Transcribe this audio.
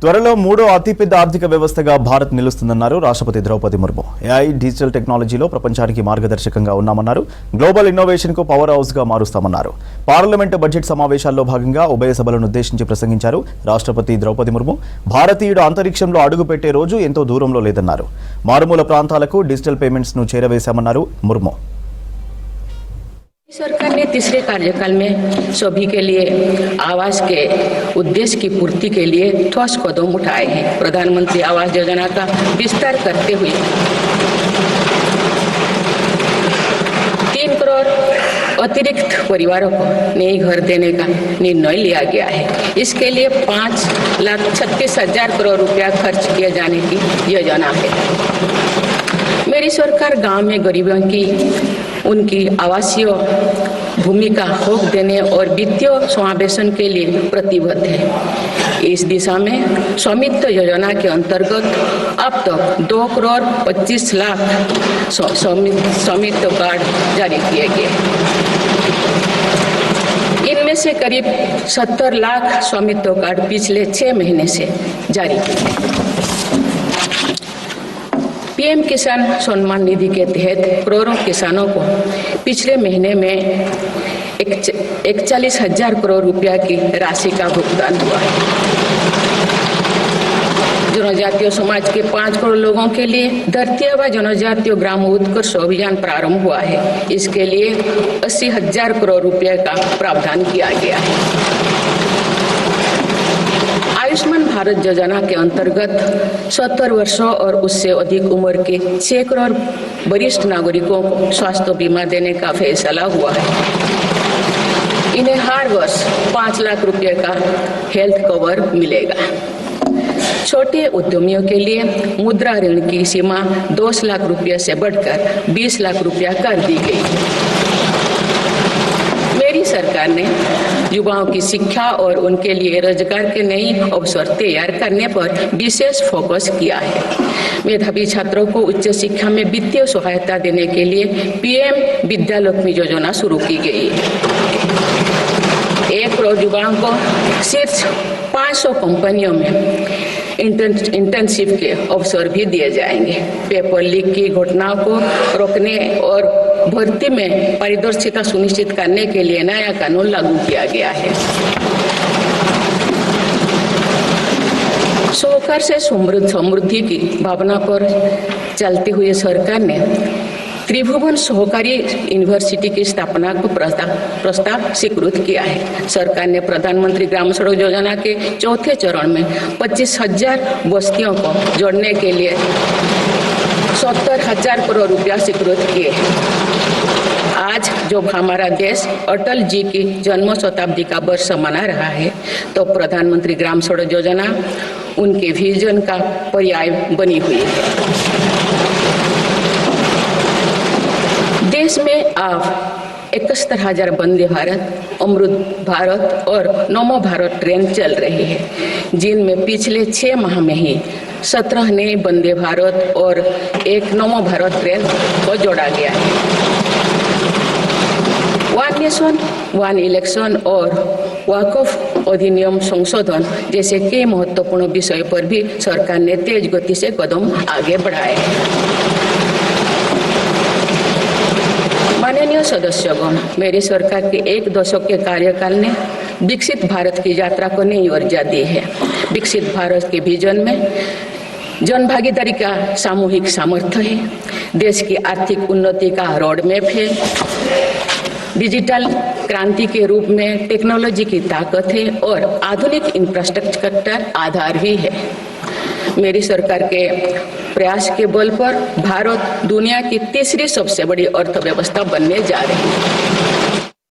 త్వరలో మూడో అతిపెద్ద ఆర్థిక వ్యవస్థగా భారత్ నిలుస్తుందన్నారు రాష్ట్రపతి ద్రౌపది ముర్ము. ఏఐ డిజిటల్ టెక్నాలజీలో ప్రపంచానికి మార్గదర్శకంగా ఉన్నామన్నారు. గ్లోబల్ ఇన్నోవేషన్ కు పవర్ హౌస్ గా మారుస్తామన్నారు. పార్లమెంటు బడ్జెట్ సమావేశాల్లో భాగంగా ఉభయ సభలను ఉద్దేశించి ప్రసంగించారు రాష్ట్రపతి ద్రౌపది ముర్ము. భారతీయుడు అంతరిక్షంలో అడుగుపెట్టే రోజు ఎంతో దూరంలో లేదన్నారు. మారుమూల ప్రాంతాలకు డిజిటల్ పేమెంట్స్ ను చేరవేశామన్నారు ముర్ము. सरकार ने तीसरे कार्यकाल में सभी के लिए आवास के उद्देश्य की पूर्ति के लिए ठोस कदम उठाए हैं। प्रधानमंत्री आवास योजना का विस्तार करते हुए 3 करोड़ अतिरिक्त परिवारों को नए घर देने का निर्णय लिया गया है। इसके लिए 5,36,000 करोड़ रुपया खर्च किए जाने की योजना है। मेरी सरकार गांव में गरीबों की उनकी आवासीय भूमि का हक देने और वित्तीय समावेशन के लिए प्रतिबद्ध है। इस दिशा में स्वामित्व योजना के अंतर्गत अब तक 2 करोड़ 25 लाख स्वामित्व कार्ड जारी किए गए। इनमें से करीब 70 लाख स्वामित्व कार्ड पिछले 6 महीने से जारी किए गए। पीएम किसान सम्मान निधि के तहत करोड़ों किसानों को पिछले महीने में 41,000 करोड़ रुपया की राशि का भुगतान हुआ है। जनजातीय समाज के 5 करोड़ लोगों के लिए धरती व जनजातीय ग्राम उत्कर्ष अभियान प्रारंभ हुआ है। इसके लिए 80,000 करोड़ रुपये का प्रावधान किया गया है। आयुष्मान भारत योजना के अंतर्गत 70 वर्षों और उससे अधिक उम्र के 6 करोड़ वरिष्ठ नागरिकों को स्वास्थ्य बीमा देने का फैसला हुआ है। इन्हें हर वर्ष 5 लाख रुपए का हेल्थ कवर मिलेगा। छोटे उद्यमियों के लिए मुद्रा ऋण की सीमा 10 लाख रुपए से बढ़कर 20 लाख रुपया कर दी गई। मेरी सरकार ने युवाओं की शिक्षा और उनके लिए रोजगार के नए अवसर तैयार करने पर विशेष फोकस किया है। मेधावी छात्रों को उच्च शिक्षा में वित्तीय सहायता देने के लिए पीएम विद्यालक्ष्मी योजना शुरू की गई है। 1 करोड़ युवाओं को शीर्ष 500 कंपनियों में इंटर्नशिप के अवसर भी दिए जाएंगे। पेपर लीक की घटनाओं को रोकने और भर्ती में पारदर्शिता सुनिश्चित करने के लिए नया कानून लागू किया गया है। सहकार से समृद्धि की भावना पर चलते हुए सरकार ने त्रिभुवन सहकारी यूनिवर्सिटी की स्थापना को प्रस्ताव स्वीकृत किया है। सरकार ने प्रधानमंत्री ग्राम सड़क योजना के चौथे चरण में 25,000 बस्तियों को जोड़ने के लिए 70,000 करोड़ रुपया स्वीकृत किए। आज जब हमारा देश अटल जी की जन्म शताब्दी का वर्ष मना रहा है, तो प्रधानमंत्री ग्राम सड़क योजना उनके विजन का पर्याय बनी हुई है। देश में अब 71,000 वंदे भारत, अमृत भारत और नमो भारत ट्रेन चल रही है, जिनमें पिछले 6 माह में ही 17 नए वंदे भारत और 1 नमो भारत ट्रेन को जोड़ा गया है। 1 नेशन 1 इलेक्शन और वक्फ अधिनियम संशोधन जैसे कई महत्वपूर्ण विषय पर भी सरकार ने तेज गति से कदम आगे बढ़ाए हैं। माननीय सदस्यगण, मेरी सरकार के 1 दशक के कार्यकाल ने विकसित भारत की यात्रा को नई ऊर्जा दी है। विकसित भारत के विजन में जन भागीदारी का सामूहिक सामर्थ्य है। देश की आर्थिक उन्नति का रोड मैप है। डिजिटल क्रांति के रूप में टेक्नोलॉजी की ताकत है और आधुनिक इंफ्रास्ट्रक्चर आधार भी है। मेरी सरकार के प्रयास के बल पर भारत दुनिया की तीसरी सबसे बड़ी अर्थव्यवस्था बनने जा रही है।